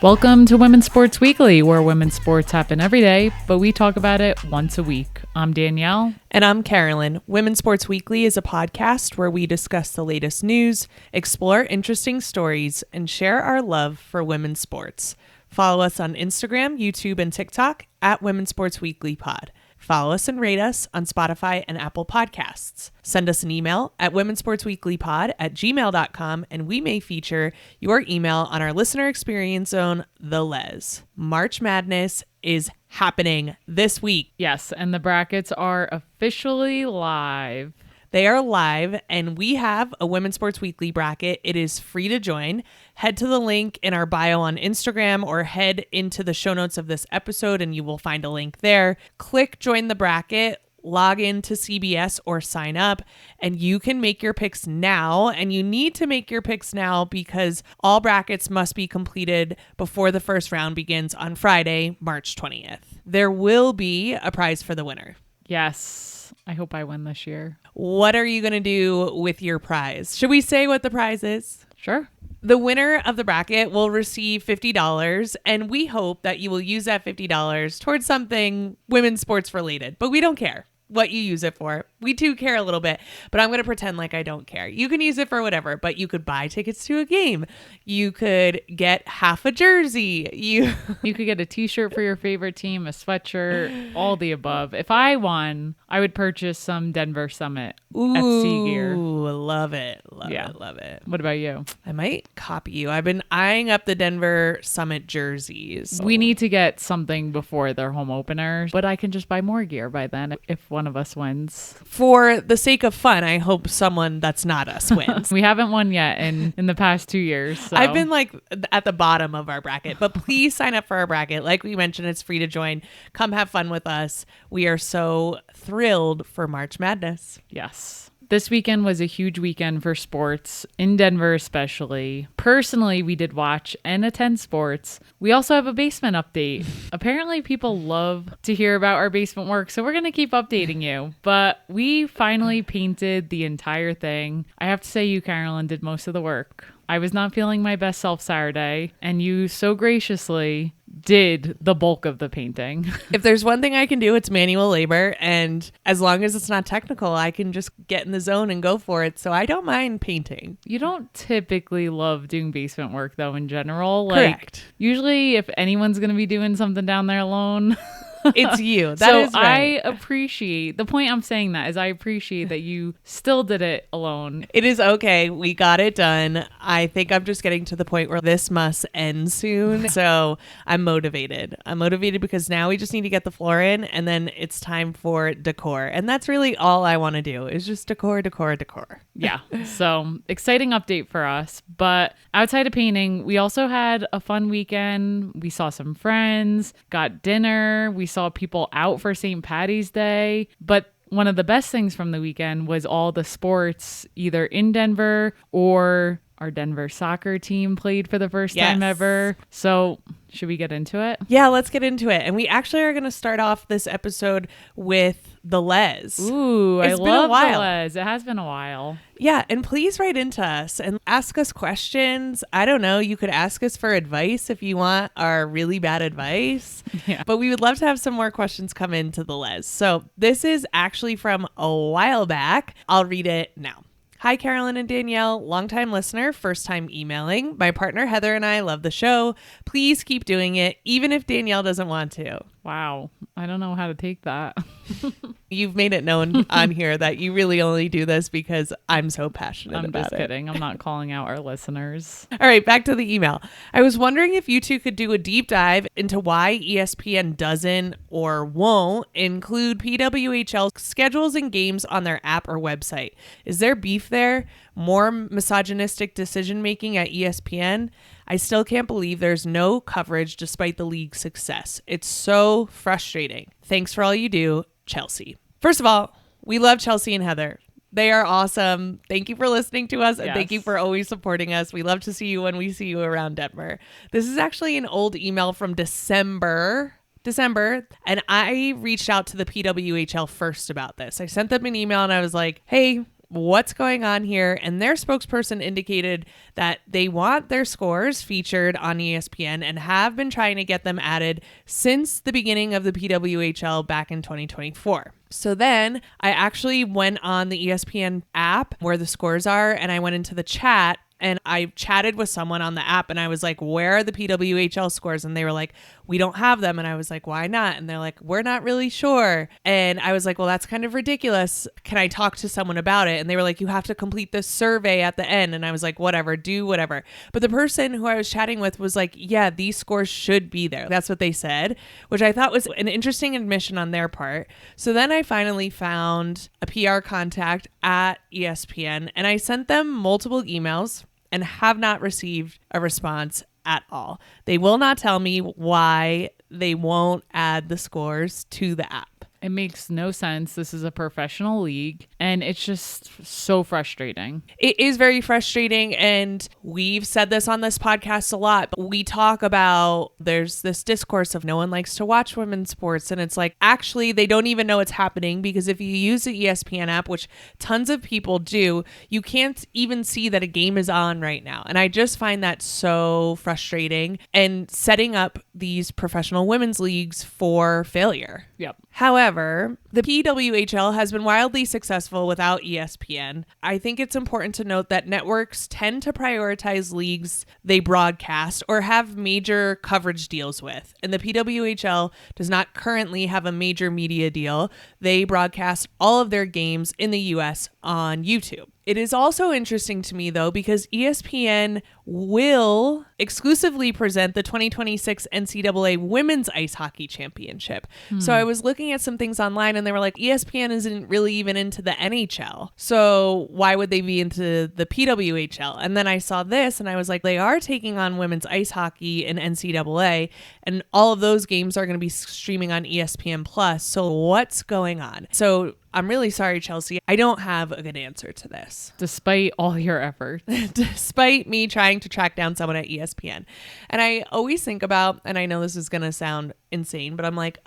Welcome to Women's Sports Weekly, where women's sports happen every day, but we talk about it once a week. I'm Danielle. And I'm Carolyn. Women's Sports Weekly is a podcast where we discuss the latest news, explore interesting stories, and share our love for women's sports. Follow us on Instagram, YouTube, and TikTok at Women's Sports Weekly Pod. Follow us and rate us on Spotify and Apple Podcasts. Send us an email at womensportsweeklypod@gmail.com, and we may feature your email on our listener experience zone, The Les. March Madness is happening this week. Yes, and the brackets are officially live. They are live, and we have a Women's Sports Weekly bracket. It is free to join. Head to the link in our bio on Instagram or head into the show notes of this episode and you will find a link there. Click join the bracket, log into CBS or sign up, and you can make your picks now. And you need to make your picks now because all brackets must be completed before the first round begins on Friday, March 20th. There will be a prize for the winner. Yes. I hope I win this year. What are you going to do with your prize? Should we say what the prize is? Sure. The winner of the bracket will receive $50, and we hope that you will use that $50 towards something women's sports related, but we don't care what you use it for. We do care a little bit, but I'm going to pretend like I don't care. You can use it for whatever, but you could buy tickets to a game. You could get half a jersey. You could get a t-shirt for your favorite team, a sweatshirt, all the above. If I won, I would purchase some Denver Summit FC gear. Ooh, love it. Love it. What about you? I might copy you. I've been eyeing up the Denver Summit jerseys. We need to get something before their home opener, but I can just buy more gear by then if one of us wins. For the sake of fun, I hope someone that's not us wins. We haven't won yet in the past 2 years. So. I've been like at the bottom of our bracket, but please sign up for our bracket. Like we mentioned, it's free to join. Come have fun with us. We are so thrilled for March Madness. Yes. This weekend was a huge weekend for sports, in Denver especially. Personally, we did watch and attend sports. We also have a basement update. Apparently, people love to hear about our basement work, so we're going to keep updating you. But we finally painted the entire thing. I have to say you, Carolyn, did most of the work. I was not feeling my best self Saturday, and you so graciously did the bulk of the painting. If there's one thing I can do, it's manual labor. And as long as it's not technical, I can just get in the zone and go for it. So I don't mind painting. You don't typically love doing basement work, though, in general. Correct. Usually, if anyone's going to be doing something down there alone... It's you. That is right. I appreciate, the point I'm saying that is I appreciate that you still did it alone. It is okay. We got it done. I think I'm just getting to the point where this must end soon. So I'm motivated. I'm motivated because now we just need to get the floor in and then it's time for decor. And that's really all I want to do is just decor. Yeah. So exciting update for us. But outside of painting, we also had a fun weekend. We saw some friends, got dinner. We saw people out for St. Patty's Day. But one of the best things from the weekend was all the sports either in Denver or our Denver soccer team played for the first time ever. So should we get into it? Yeah, let's get into it. And we actually are going to start off this episode with the Les. Ooh, I love the Les. It has been a while. Yeah, and please write into us and ask us questions. I don't know. You could ask us for advice if you want our really bad advice. Yeah. But we would love to have some more questions come into the Les. So this is actually from a while back. I'll read it now. Hi, Carolyn and Danielle, longtime listener, first time emailing. My partner Heather and I love the show. Please keep doing it, even if Danielle doesn't want to. Wow. I don't know how to take that. You've made it known on here that you really only do this because I'm so passionate about it. I'm just kidding. I'm not calling out our listeners. All right, back to the email. I was wondering if you two could do a deep dive into why ESPN doesn't or won't include PWHL schedules and games on their app or website. Is there beef there? More misogynistic decision making at ESPN? I still can't believe there's no coverage despite the league's success. It's so frustrating. Thanks for all you do, Chelsea. First of all, we love Chelsea and Heather. They are awesome. Thank you for listening to us and thank you for always supporting us. We love to see you when we see you around Denver. This is actually an old email from December, and I reached out to the PWHL first about this. I sent them an email and I was like, hey, what's going on here. And their spokesperson indicated that they want their scores featured on ESPN and have been trying to get them added since the beginning of the PWHL back in 2024. So then I actually went on the ESPN app where the scores are, and I went into the chat and I chatted with someone on the app and I was like, where are the PWHL scores? And they were like, we don't have them. And I was like, why not? And they're like, we're not really sure. And I was like, well, that's kind of ridiculous. Can I talk to someone about it? And they were like, you have to complete this survey at the end. And I was like, whatever, do whatever. But the person who I was chatting with was like, yeah, these scores should be there. That's what they said, which I thought was an interesting admission on their part. So then I finally found a PR contact at ESPN and I sent them multiple emails and have not received a response at all. They will not tell me why they won't add the scores to the app. It makes no sense. This is a professional league, and it's just so frustrating. It is very frustrating, and we've said this on this podcast a lot, but we talk about there's this discourse of no one likes to watch women's sports, and it's like, actually, they don't even know it's happening, because if you use the ESPN app, which tons of people do, you can't even see that a game is on right now. And I just find that so frustrating and setting up these professional women's leagues for failure. Yep. However, the PWHL has been wildly successful without ESPN. I think it's important to note that networks tend to prioritize leagues they broadcast or have major coverage deals with. And the PWHL does not currently have a major media deal. They broadcast all of their games in the US on YouTube. It is also interesting to me, though, because ESPN will exclusively present the 2026 NCAA Women's Ice Hockey Championship. So I was looking at some things online and they were like, ESPN isn't really even into the NHL. So why would they be into the PWHL? And then I saw this and I was like, they are taking on women's ice hockey in NCAA, and all of those games are going to be streaming on ESPN Plus. So what's going on? So I'm really sorry, Chelsea. I don't have a good answer to this. Despite all your efforts. Despite me trying to track down someone at ESPN. And I always think about, and I know this is going to sound insane, but I'm like,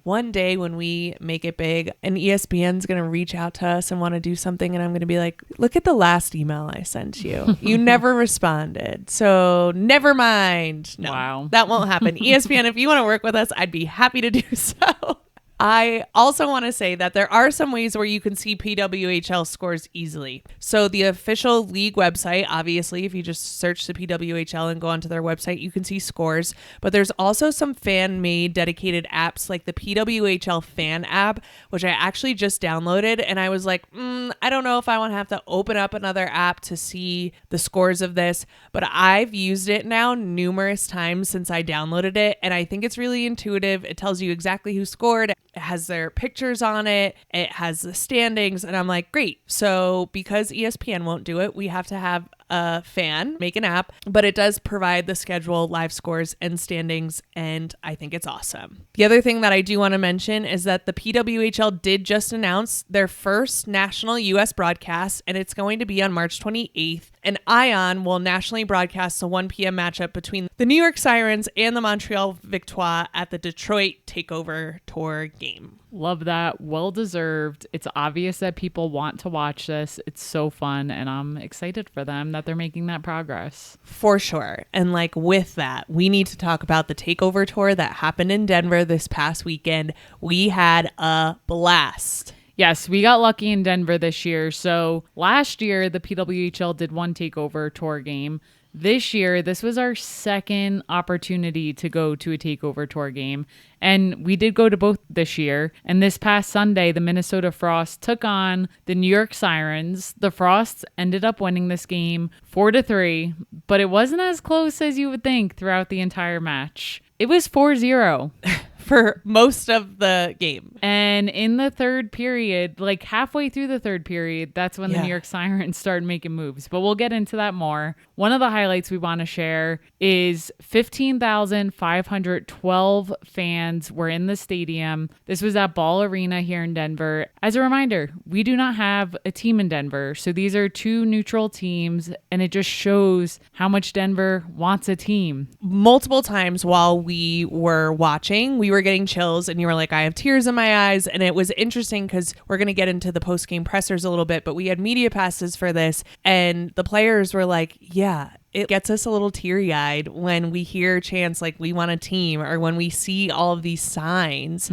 one day when we make it big and ESPN's going to reach out to us and want to do something, and I'm going to be like, look at the last email I sent you. You never responded. So never mind. No, wow. That won't happen. ESPN, if you want to work with us, I'd be happy to do so. I also want to say that there are some ways where you can see PWHL scores easily. So the official league website, obviously, if you just search the PWHL and go onto their website, you can see scores. But there's also some fan-made dedicated apps like the PWHL fan app, which I actually just downloaded. And I was like, I don't know if I want to have to open up another app to see the scores of this. But I've used it now numerous times since I downloaded it. And I think it's really intuitive. It tells you exactly who scored. It has their pictures on it. It has the standings. And I'm like, great. So because ESPN won't do it, we have to have a fan make an app, but it does provide the schedule, live scores, and standings, and I think it's awesome. The other thing that I do want to mention is that the PWHL did just announce their first national US broadcast, and it's going to be on March 28th. And ION will nationally broadcast the 1 p.m. matchup between the New York Sirens and the Montreal Victoire at the Detroit Takeover Tour game. Love that. Well deserved. It's obvious that people want to watch this. It's so fun, and I'm excited for them that they're making that progress. For sure. And like with that, we need to talk about the Takeover Tour that happened in Denver this past weekend. We had a blast. Yes, we got lucky in Denver this year. So last year, the PWHL did one Takeover Tour game. This year, this was our second opportunity to go to a Takeover Tour game. And we did go to both this year. And this past Sunday, the Minnesota Frost took on the New York Sirens. The Frosts ended up winning this game 4-3, but it wasn't as close as you would think throughout the entire match. It was 4-0. For most of the game. And in the third period, like halfway through the third period, that's when the New York Sirens started making moves. But we'll get into that more. One of the highlights we want to share is 15,512 fans were in the stadium. This was at Ball Arena here in Denver. As a reminder, we do not have a team in Denver. So these are two neutral teams, and it just shows how much Denver wants a team. Multiple times while we were watching, we were were getting chills and you were like, I have tears in my eyes. And it was interesting because we're going to get into the post-game pressers a little bit, but we had media passes for this and the players were like, yeah, it gets us a little teary-eyed when we hear chants like we want a team, or when we see all of these signs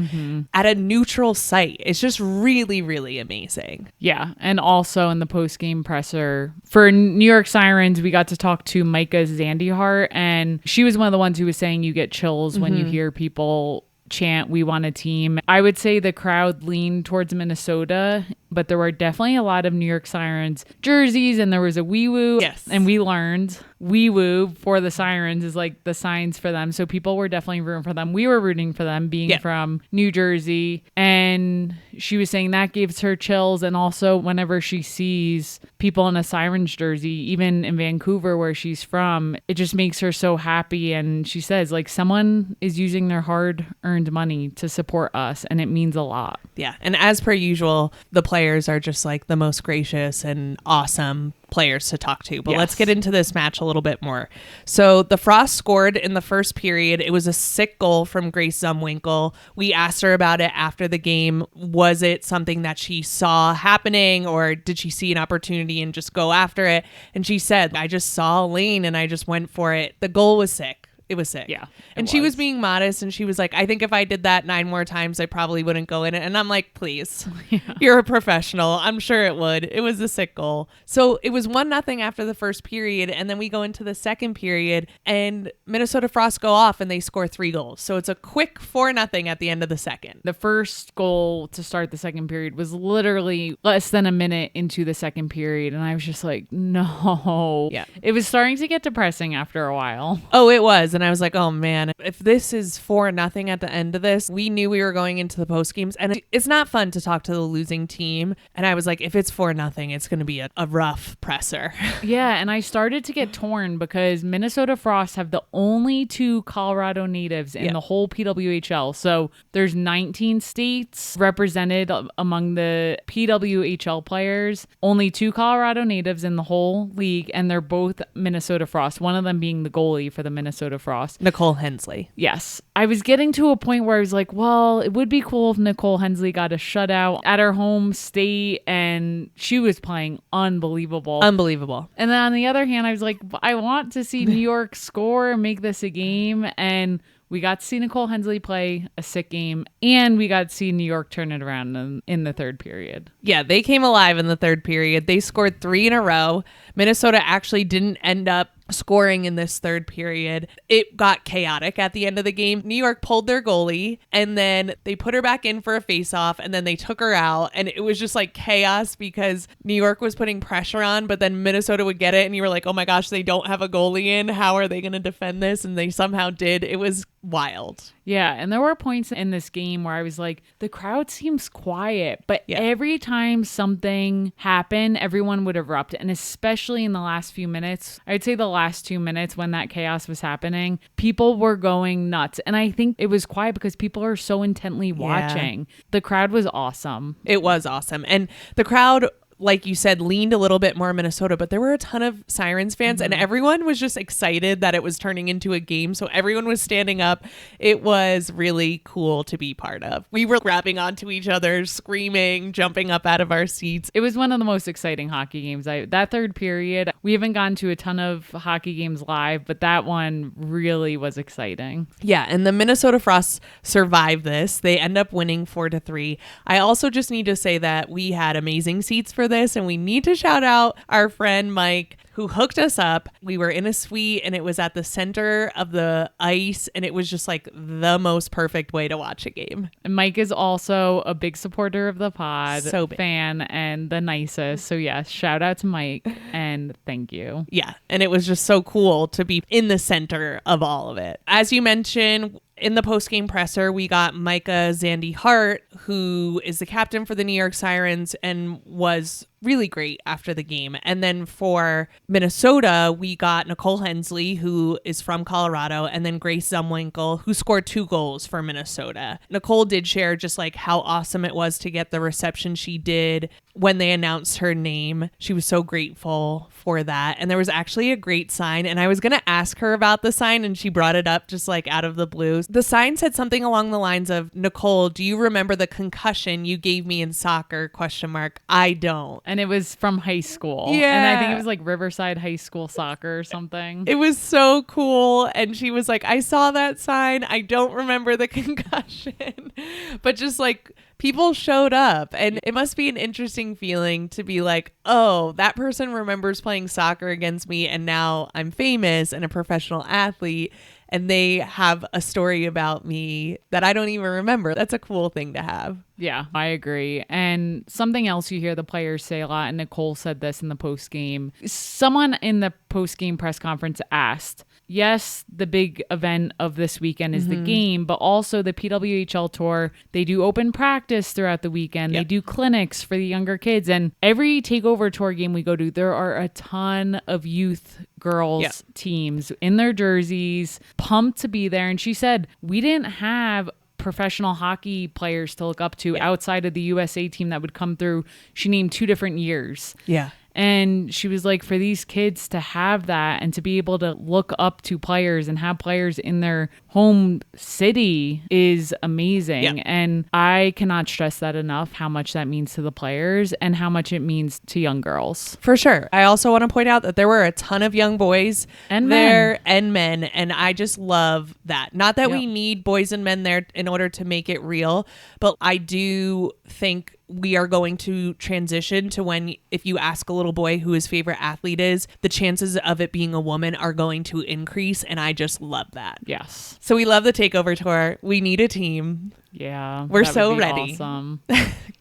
at a neutral site. It's just really, really amazing. Yeah. And also in the post-game presser for New York Sirens, we got to talk to Micah Zandihart, and she was one of the ones who was saying you get chills when you hear people chant we want a team. I would say the crowd leaned towards Minnesota, but there were definitely a lot of New York Sirens jerseys, and there was a wee woo. Yes. And we learned wee woo for the Sirens is like the signs for them. So people were definitely rooting for them. We were rooting for them being from New Jersey. And she was saying that gives her chills. And also whenever she sees people in a Sirens jersey, even in Vancouver where she's from, it just makes her so happy. And she says like someone is using their hard earned money to support us, and it means a lot. Yeah. And as per usual, the players are just like the most gracious and awesome players to talk to. But let's get into this match a little bit more. So the Frost scored in the first period. It was a sick goal from Grace Zumwinkle. We asked her about it after the game. Was it something that she saw happening, or did she see an opportunity and just go after it? And she said, I just saw a lane and I just went for it. The goal was sick. It was sick. Yeah. And she was being modest, and she was like, I think if I did that 9 more times, I probably wouldn't go in it. And I'm like, please, you're a professional. I'm sure it would. It was a sick goal. So it was 1-0 after the first period. And then we go into the second period, and Minnesota Frost go off and they score 3 goals. So it's a quick 4-0 at the end of the second. The first goal to start the second period was literally less than a minute into the second period. And I was just like, no. Yeah. It was starting to get depressing after a while. Oh, it was. And I was like, oh man, if this is 4-0 at the end of this, we knew we were going into the post games, and it's not fun to talk to the losing team. And I was like, if it's 4-0, it's going to be a rough presser. Yeah. And I started to get torn because Minnesota Frost have the only 2 Colorado natives in the whole PWHL. So there's 19 states represented among the PWHL players, only 2 Colorado natives in the whole league. And they're both Minnesota Frost, one of them being the goalie for the Minnesota Frost. Nicole Hensley. Yes. I was getting to a point where I was like, well, it would be cool if Nicole Hensley got a shutout at her home state, and she was playing unbelievable. Unbelievable. And then on the other hand, I was like, I want to see New York score and make this a game. And we got to see Nicole Hensley play a sick game, and we got to see New York turn it around in the third period. Yeah, they came alive in the third period. They scored 3 in a row. Minnesota actually didn't end up scoring in this third period. It got chaotic at the end of the game. New York pulled their goalie, and then they put her back in for a face-off, and then they took her out, and it was just like chaos because New York was putting pressure on, but then Minnesota would get it, and you were like, oh my gosh, they don't have a goalie in. How are they going to defend this? And they somehow did. It was wild. Yeah, and there were points in this game where I was like, the crowd seems quiet, but every time something happened, everyone would erupt. And especially in the last few minutes, I'd say the last 2 minutes when that chaos was happening, people were going nuts. And I think it was quiet because people are so intently watching. The crowd was awesome. It was awesome. And the crowd, like you said, leaned a little bit more Minnesota, but there were a ton of Sirens fans, and everyone was just excited that it was turning into a game. So everyone was standing up. It was really cool to be part of. We were grabbing onto each other, screaming, jumping up out of our seats. It was one of the most exciting hockey games. That third period, we haven't gone to a ton of hockey games live, but that one really was exciting. Yeah, and the Minnesota Frost survived this. They end up winning 4-3. I also just need to say that we had amazing seats for this, and we need to shout out our friend Mike, who hooked us up. We were in a suite, and it was at the center of the ice, and it was just like the most perfect way to watch a game. And Mike is also a big supporter of the pod, so big fan, and the nicest. So yes, shout out to Mike and thank you. Yeah, and it was just so cool to be in the center of all of it. As you mentioned, in the post-game presser, we got Micah Zandihart, who is the captain for the New York Sirens and was really great after the game. And then for Minnesota, we got Nicole Hensley, who is from Colorado, and then Grace Zumwinkle, who scored 2 goals for Minnesota. Nicole did share just like how awesome it was to get the reception she did when they announced her name. She was so grateful for that. And there was actually a great sign. And I was going to ask her about the sign, and she brought it up just like out of the blue. The sign said something along the lines of, Nicole, do you remember the concussion you gave me in soccer? ? I don't. And it was from high school. Yeah. And I think it was like Riverside High School soccer or something. It was so cool. And she was like, I saw that sign. I don't remember the concussion. But just like people showed up, and it must be an interesting feeling to be like, oh, that person remembers playing soccer against me, and now I'm famous and a professional athlete, and they have a story about me that I don't even remember. That's a cool thing to have. Yeah, I agree. And something else you hear the players say a lot, and Nicole said this in the post game. Someone in the post game press conference asked, yes, the big event of this weekend is the game, but also the PWHL Tour. They do open practice throughout the weekend. Yep. They do clinics for the younger kids. And every Takeover Tour game we go to, there are a ton of youth girls teams in their jerseys, pumped to be there. And she said, we didn't have professional hockey players to look up to outside of the USA team that would come through. She named 2 different years. Yeah. And she was like, for these kids to have that and to be able to look up to players and have players in their home city is amazing. Yeah. And I cannot stress that enough, how much that means to the players and how much it means to young girls. For sure. I also want to point out that there were a ton of young boys And there and men. And I just love that. Not that we Yep. need boys and men there in order to make it real, but I do think we are going to transition to when, if you ask a little boy who his favorite athlete is, the chances of it being a woman are going to increase. And I just love that. Yes. So we love the Takeover Tour. We need a team. Yeah. We're that so would be ready. Awesome.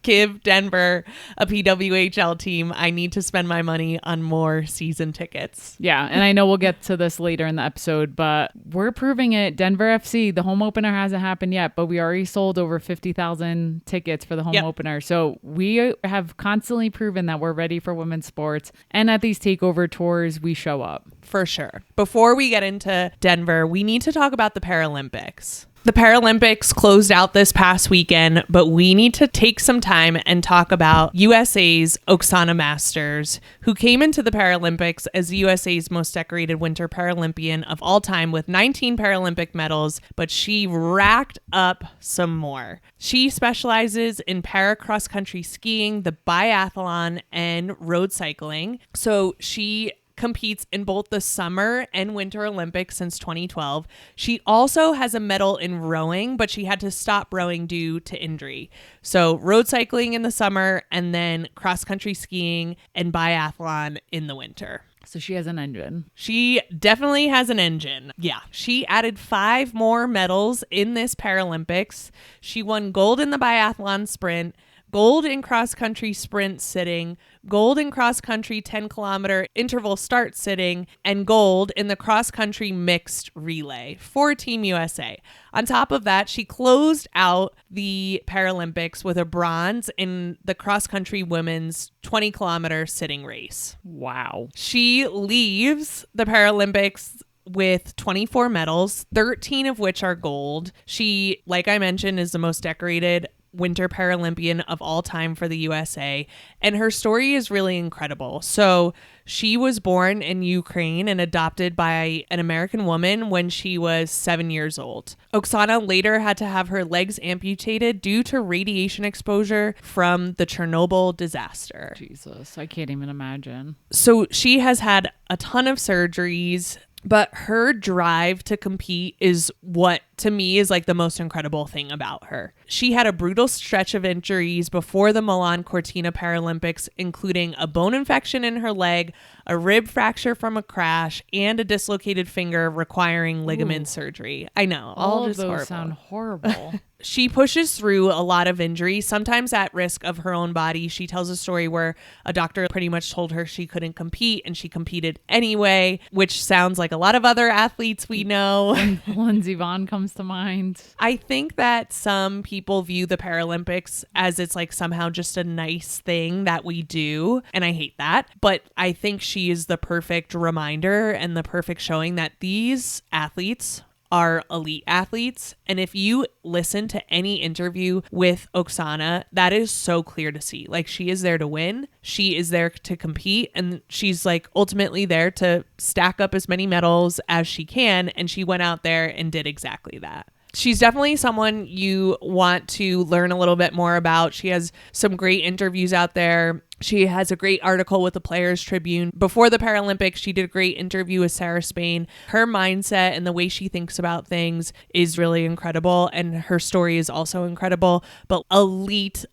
Give Denver a PWHL team. I need to spend my money on more season tickets. Yeah, and I know we'll get to this later in the episode, but we're proving it. Denver FC, the home opener hasn't happened yet, but we already sold over 50,000 tickets for the home opener. So we have constantly proven that we're ready for women's sports. And at these takeover tours, we show up. For sure. Before we get into Denver, we need to talk about the Paralympics. The Paralympics closed out this past weekend, but we need to take some time and talk about USA's Oksana Masters, who came into the Paralympics as the USA's most decorated winter Paralympian of all time with 19 Paralympic medals, but she racked up some more. She specializes in para cross-country skiing, the biathlon, and road cycling. So she competes in both the Summer and Winter Olympics since 2012. She also has a medal in rowing, but she had to stop rowing due to injury. So road cycling in the summer, and then cross-country skiing and biathlon in the winter. So she has an engine. She definitely has an engine. Yeah. She added 5 more medals in this Paralympics. She won gold in the biathlon sprint, gold in cross-country sprint sitting, gold in cross-country 10-kilometer interval start sitting, and gold in the cross-country mixed relay for Team USA. On top of that, she closed out the Paralympics with a bronze in the cross-country women's 20-kilometer sitting race. Wow. She leaves the Paralympics with 24 medals, 13 of which are gold. She, like I mentioned, is the most decorated Winter Paralympian of all time for the USA. And her story is really incredible. So she was born in Ukraine and adopted by an American woman when she was 7 years old. Oksana later had to have her legs amputated due to radiation exposure from the Chernobyl disaster. Jesus, I can't even imagine. So she has had a ton of surgeries, but her drive to compete is what, to me, is like the most incredible thing about her. She had a brutal stretch of injuries before the Milan Cortina Paralympics, including a bone infection in her leg, a rib fracture from a crash, and a dislocated finger requiring ligament surgery. I know, All of just those horrible. sound horrible. She pushes through a lot of injuries, sometimes at risk of her own body. She tells a story where a doctor pretty much told her she couldn't compete, and she competed anyway, which sounds like a lot of other athletes we know. Lindsey Vonn comes to mind. I think that some people view the Paralympics as it's like somehow just a nice thing that we do, and I hate that. But I think she is the perfect reminder and the perfect showing that these athletes are elite athletes. And if you listen to any interview with Oksana, that is so clear to see. Like, she is there to win. She is there to compete. And she's like ultimately there to stack up as many medals as she can. And she went out there and did exactly that. She's definitely someone you want to learn a little bit more about. She has some great interviews out there. She has a great article with the Players Tribune. Before the Paralympics, she did a great interview with Sarah Spain. Her mindset and the way she thinks about things is really incredible, and her story is also incredible. But elite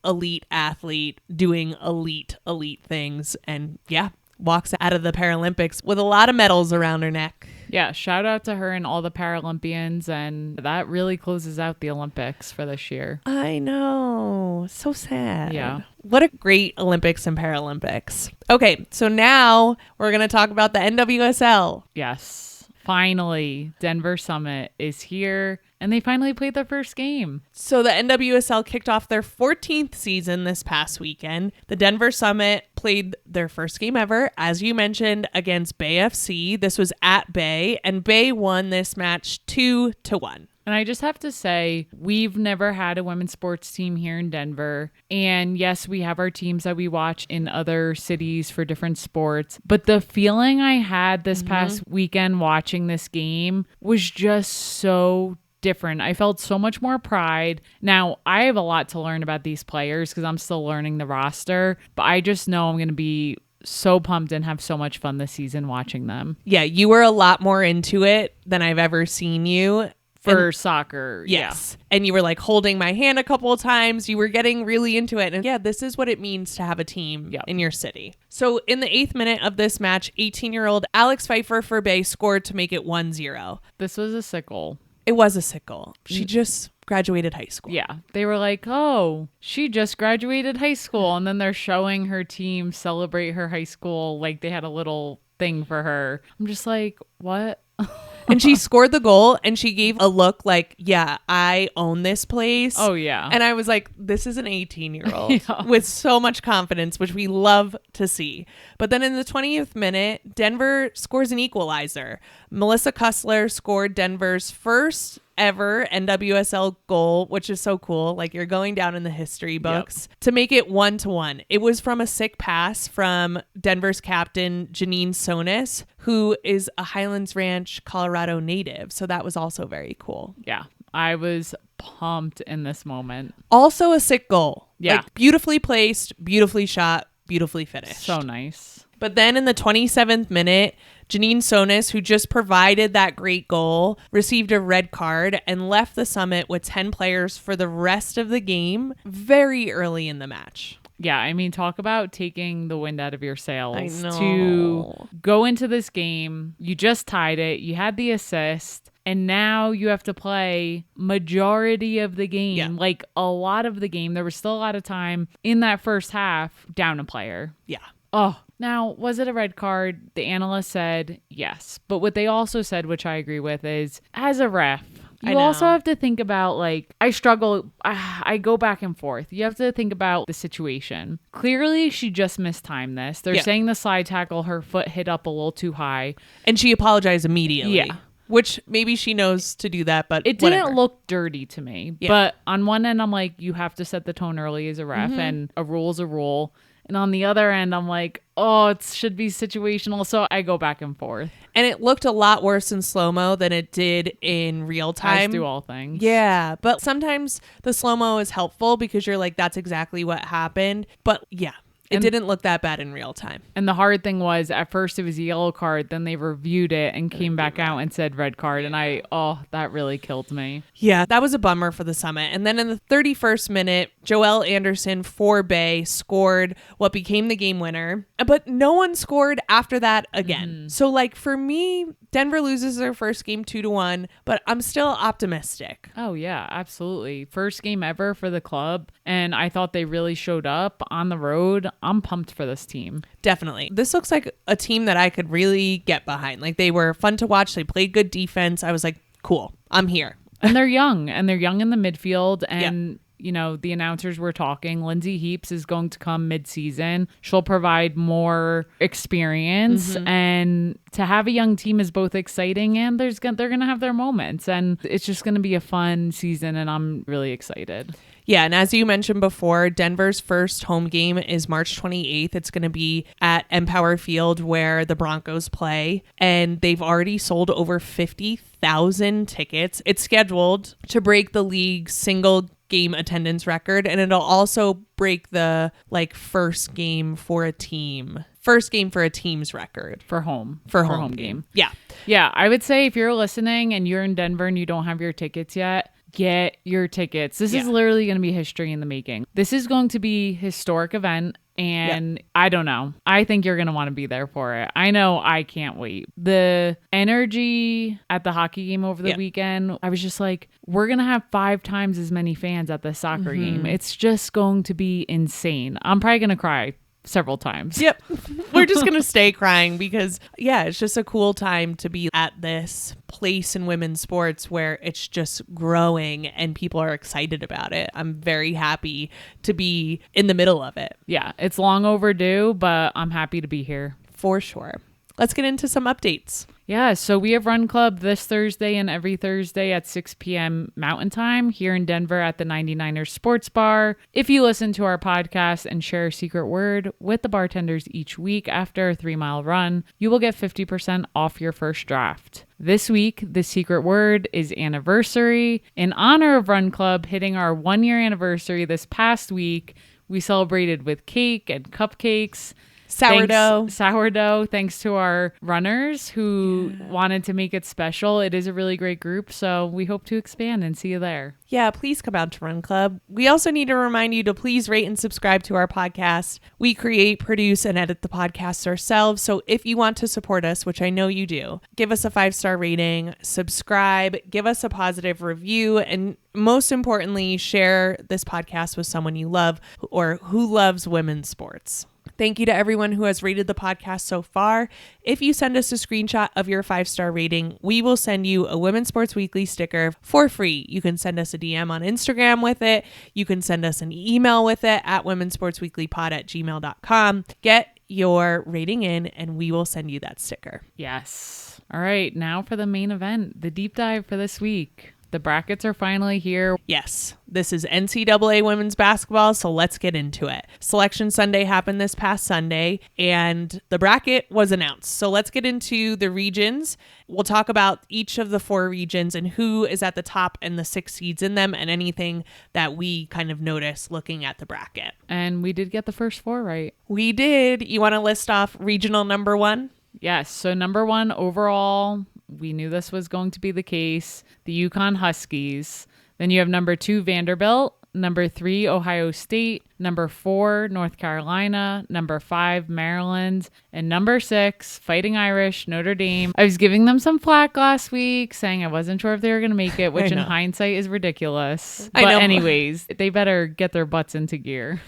athlete doing elite things, and yeah, walks out of the Paralympics with a lot of medals around her neck. Yeah, shout out to her and all the Paralympians, and that really closes out the Olympics for this year. I know. So sad. Yeah. What a great Olympics and Paralympics. Okay, so now we're going to talk about the NWSL. Yes. Finally, Denver Summit is here, and they finally played their first game. So the NWSL kicked off their 14th season this past weekend. The Denver Summit played their first game ever, as you mentioned, against Bay FC. This was at Bay, and Bay won this match 2-1. And I just have to say, we've never had a women's sports team here in Denver. And yes, we have our teams that we watch in other cities for different sports. But the feeling I had this past weekend watching this game was just so different. I felt so much more pride. Now, I have a lot to learn about these players because I'm still learning the roster. But I just know I'm going to be so pumped and have so much fun this season watching them. Yeah, you were a lot more into it than I've ever seen you. For soccer. Yes. Yeah. And you were like holding my hand a couple of times. You were getting really into it. And yeah, this is what it means to have a team in your city. So in the 8th minute of this match, 18-year-old Alex Pfeiffer for Bay scored to make it 1-0. This was a sick goal. It was a sick goal. She just graduated high school. Yeah. They were like, oh, she just graduated high school. And then they're showing her team celebrate her high school. Like they had a little thing for her. I'm just like, what? And she scored the goal and she gave a look like, yeah, I own this place. Oh, yeah. And I was like, this is an 18-year-old with so much confidence, which we love to see. But then in the 20th minute, Denver scores an equalizer. Melissa Kussler scored Denver's first ever NWSL goal, which is so cool. Like you're going down in the history books to make it 1-1. It was from a sick pass from Denver's captain, Janine Sonis, who is a Highlands Ranch, Colorado native. So that was also very cool. Yeah. I was pumped in this moment. Also a sick goal. Yeah. Like beautifully placed, beautifully shot, beautifully finished. So nice. But then in the 27th minute, Janine Sonis, who just provided that great goal, received a red card and left the Summit with 10 players for the rest of the game very early in the match. Yeah, I mean, talk about taking the wind out of your sails. I know. To go into this game. You just tied it. You had the assist. And now you have to play majority of the game, like a lot of the game. There was still a lot of time in that first half down a player. Yeah. Oh, now, was it a red card? The analyst said yes. But what they also said, which I agree with, is as a ref, you also have to think about, like, I struggle. I go back and forth. You have to think about the situation. Clearly, she just mistimed this. They're saying the slide tackle, her foot hit up a little too high. And she apologized immediately. Yeah. Which maybe she knows to do that, but it didn't look dirty to me. Yeah. But on one end, I'm like, you have to set the tone early as a ref, and a rule is a rule. And on the other end, I'm like, oh, it should be situational. So I go back and forth. And it looked a lot worse in slow-mo than it did in real time. As do all things. Yeah. But sometimes the slow-mo is helpful because you're like, that's exactly what happened. But yeah. It didn't look that bad in real time. And the hard thing was, at first it was a yellow card, then they reviewed it and came back out and said red card. And that really killed me. Yeah, that was a bummer for the Summit. And then in the 31st minute, Joelle Anderson for Bay scored what became the game winner. But no one scored after that again. So like for me, Denver loses their first game 2-1, but I'm still optimistic. Oh, yeah, absolutely. First game ever for the club. And I thought they really showed up on the road. I'm pumped for this team. Definitely. This looks like a team that I could really get behind. Like they were fun to watch. They played good defense. I was like, cool, I'm here. And they're young in the midfield. And the announcers were talking. Lindsay Heaps is going to come mid-season. She'll provide more experience, and to have a young team is both exciting and they're going to have their moments, and it's just going to be a fun season, and I'm really excited. Yeah, and as you mentioned before, Denver's first home game is March 28th. It's going to be at Empower Field where the Broncos play, and they've already sold over 50,000 tickets. It's scheduled to break the league's single game attendance record, and it'll also break the first game for a team's record For home game. Yeah. I would say if you're listening and you're in Denver and you don't have your tickets yet, get your tickets. This is literally going to be history in the making. This is going to be a historic event, and I don't know. I think you're going to want to be there for it. I know I can't wait. The energy at the hockey game over the weekend, I was just like, we're going to have 5 times as many fans at the soccer game. It's just going to be insane. I'm probably going to cry several times. Yep. We're just going to stay crying because, it's just a cool time to be at this place in women's sports where it's just growing and people are excited about it. I'm very happy to be in the middle of it. Yeah, it's long overdue, but I'm happy to be here. For sure. Let's get into some updates. Yeah, so we have Run Club this Thursday and every Thursday at 6 p.m. Mountain Time here in Denver at the 99ers Sports Bar. If you listen to our podcast and share a secret word with the bartenders each week after a 3-mile run, you will get 50% off your first draft. This week, the secret word is anniversary. In honor of Run Club hitting our 1-year anniversary this past week, we celebrated with cake and cupcakes. Sourdough, thanks to our runners who wanted to make it special. It is a really great group, so we hope to expand and see you there. Yeah, please come out to Run Club. We also need to remind you to please rate and subscribe to our podcast. We create, produce, and edit the podcasts ourselves, so if you want to support us, which I know you do, give us a 5-star rating, subscribe, give us a positive review, and most importantly, share this podcast with someone you love or who loves women's sports. Thank you to everyone who has rated the podcast so far. If you send us a screenshot of your 5-star rating, we will send you a Women's Sports Weekly sticker for free. You can send us a DM on Instagram with it. You can send us an email with it at womensportsweeklypod@gmail.com. Get your rating in and we will send you that sticker. Yes. All right, now for the main event, the deep dive for this week. The brackets are finally here. Yes, this is NCAA women's basketball, so let's get into it. Selection Sunday happened this past Sunday, and the bracket was announced. So let's get into the regions. We'll talk about each of the 4 regions and who is at the top and the 6 seeds in them and anything that we kind of noticed looking at the bracket. And we did get the first 4 right. We did. You want to list off regional number 1? Yes, so number 1 overall, we knew this was going to be the case. The UConn Huskies. Then you have number 2, Vanderbilt. Number 3, Ohio State. Number 4, North Carolina. Number 5, Maryland. And number 6, Fighting Irish, Notre Dame. I was giving them some flack last week, saying I wasn't sure if they were going to make it, which in hindsight is ridiculous. But anyways, they better get their butts into gear.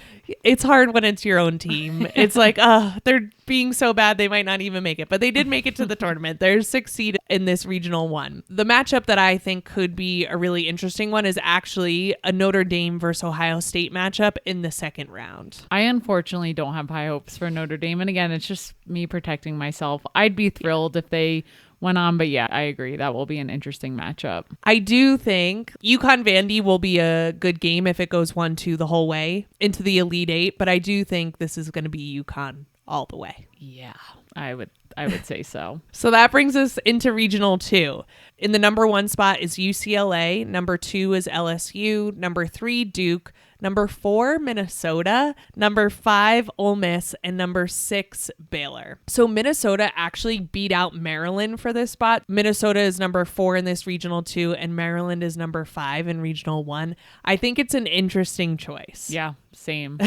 It's hard when it's your own team. It's like, they're being so bad they might not even make it. But they did make it to the tournament. They're 6th seed in this regional 1. The matchup that I think could be a really interesting one is actually a Notre Dame versus Ohio State matchup in the second round. I unfortunately don't have high hopes for Notre Dame. And again, it's just me protecting myself. I'd be thrilled if they went on, but yeah, I agree. That will be an interesting matchup. I do think UConn Vandy will be a good game if it goes 1-2 the whole way into the Elite 8, but I do think this is going to be UConn all the way. Yeah, I would say so. So that brings us into regional 2. In the number 1 spot is UCLA. Number 2 is LSU. Number 3, Duke. Number 4, Minnesota. Number 5, Ole Miss. And number 6, Baylor. So Minnesota actually beat out Maryland for this spot. Minnesota is number 4 in this regional 2, and Maryland is number 5 in regional 1. I think it's an interesting choice. Yeah, same.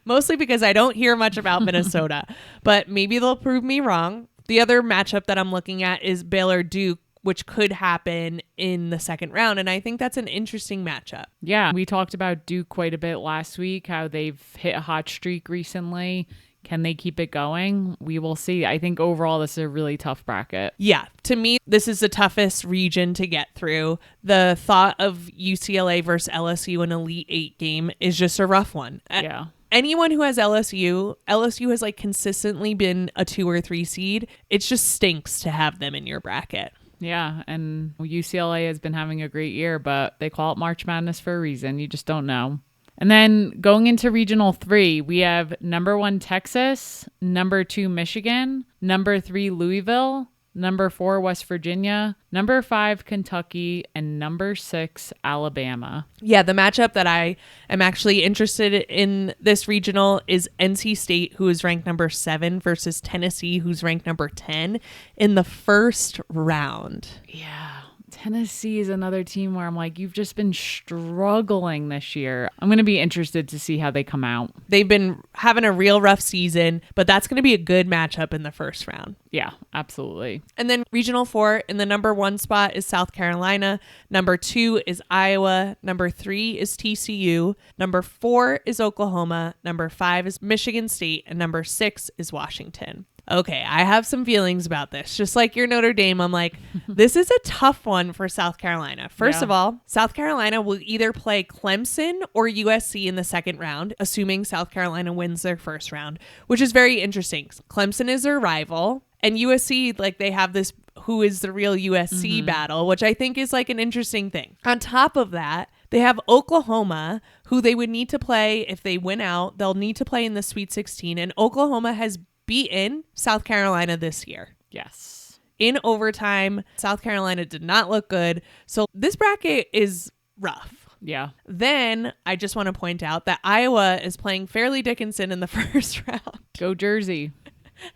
Mostly because I don't hear much about Minnesota, but maybe they'll prove me wrong. The other matchup that I'm looking at is Baylor-Duke, which could happen in the second round. And I think that's an interesting matchup. Yeah, we talked about Duke quite a bit last week, how they've hit a hot streak recently, Can they keep it going? We will see. I think overall this is a really tough bracket. Yeah, to me, this is the toughest region to get through. The thought of UCLA versus LSU in Elite 8 game is just a rough one. Yeah. Anyone who has LSU has like consistently been a 2 or 3 seed. It just stinks to have them in your bracket. Yeah, and UCLA has been having a great year, but they call it March Madness for a reason. You just don't know. And then going into Regional 3, we have number 1 Texas, number 2 Michigan, number 3 Louisville, number 4 West Virginia, number 5 Kentucky, and number 6 Alabama. Yeah, the matchup that I am actually interested in this regional is NC State, who is ranked number 7, versus Tennessee, who's ranked number 10 in the first round. Yeah. Tennessee is another team where I'm like, you've just been struggling this year. I'm going to be interested to see how they come out. They've been having a real rough season, but that's going to be a good matchup in the first round. Yeah, absolutely. And then Regional 4, in the number 1 spot is South Carolina. Number 2 is Iowa. Number 3 is TCU. Number 4 is Oklahoma. Number 5 is Michigan State. And number 6 is Washington. Okay, I have some feelings about this. Just like your Notre Dame, I'm like, this is a tough one for South Carolina. First of all, South Carolina will either play Clemson or USC in the second round, assuming South Carolina wins their first round, which is very interesting. Clemson is their rival, and USC, like, they have this who is the real USC battle, which I think is like an interesting thing. On top of that, they have Oklahoma, who they would need to play if they win out. They'll need to play in the Sweet 16, and Oklahoma has beaten South Carolina this year. Yes. In overtime, South Carolina did not look good. So this bracket is rough. Yeah. Then I just want to point out that Iowa is playing Fairleigh Dickinson in the first round. Go Jersey.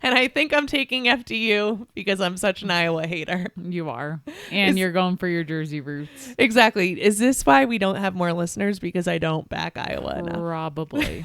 And I think I'm taking FDU because I'm such an Iowa hater. You are. And you're going for your Jersey roots. Exactly. Is this why we don't have more listeners? Because I don't back Iowa enough? Probably.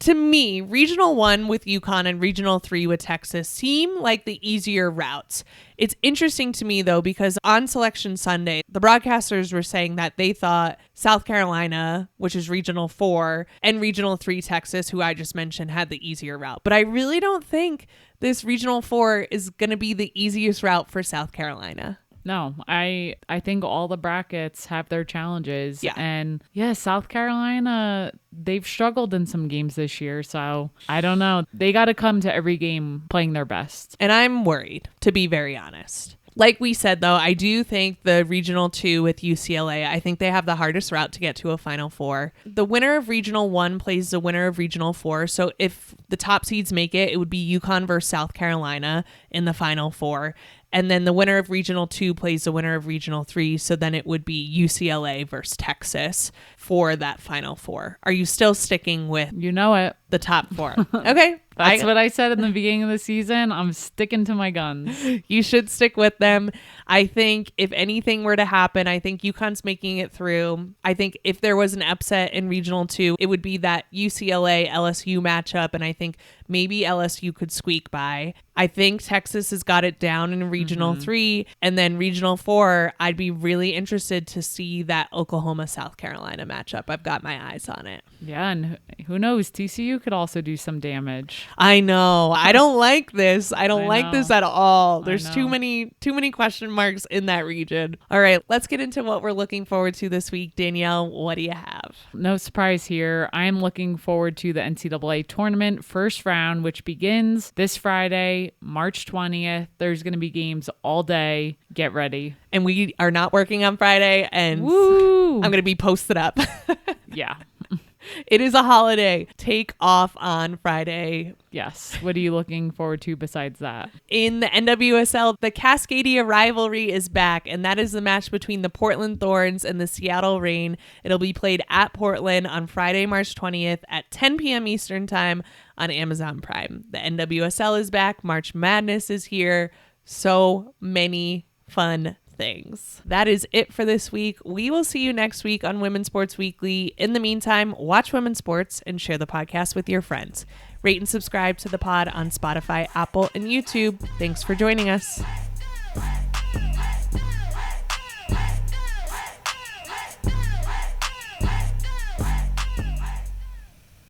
To me, Regional 1 with UConn and Regional 3 with Texas seem like the easier routes. It's interesting to me, though, because on Selection Sunday, the broadcasters were saying that they thought South Carolina, which is Regional 4, and Regional 3 Texas, who I just mentioned, had the easier route. But I really don't think this Regional 4 is going to be the easiest route for South Carolina. No, I think all the brackets have their challenges. Yeah. And yeah, South Carolina, they've struggled in some games this year. So I don't know. They got to come to every game playing their best. And I'm worried, to be very honest. Like we said, though, I do think the Regional 2 with UCLA, I think they have the hardest route to get to a Final Four. The winner of Regional 1 plays the winner of Regional 4. So if the top seeds make it, it would be UConn versus South Carolina in the Final Four. And then the winner of Regional 2 plays the winner of Regional 3. So then it would be UCLA versus Texas for that Final Four. Are you still sticking with You know it. the top 4? Okay. That's what I said in the beginning of the season. I'm sticking to my guns. You should stick with them. I think if anything were to happen, I think UConn's making it through. I think if there was an upset in Regional 2, it would be that UCLA-LSU matchup, and I think maybe LSU could squeak by. I think Texas has got it down in Regional 3, and then Regional 4, I'd be really interested to see that Oklahoma-South Carolina matchup. I've got my eyes on it. Yeah, and who knows? TCU could also do some damage. I know. I don't like this. I don't like this at all. There's too many question marks in that region. All right, let's get into what we're looking forward to this week. Danielle, what do you have? No surprise here. I am looking forward to the NCAA tournament first round, which begins this Friday, March 20th. There's going to be games all day. Get ready. And we are not working on Friday, and Woo! I'm going to be posted up. Yeah. It is a holiday. Take off on Friday. Yes. What are you looking forward to besides that? In the NWSL, the Cascadia rivalry is back, and that is the match between the Portland Thorns and the Seattle Reign. It'll be played at Portland on Friday, March 20th at 10 p.m. Eastern Time on Amazon Prime. The NWSL is back. March Madness is here. So many fun things. That is it for this week. We will see you next week on Women's Sports Weekly. In the meantime, watch women's sports and share the podcast with your friends. Rate and subscribe to the pod on Spotify, Apple, and YouTube. Thanks for joining us.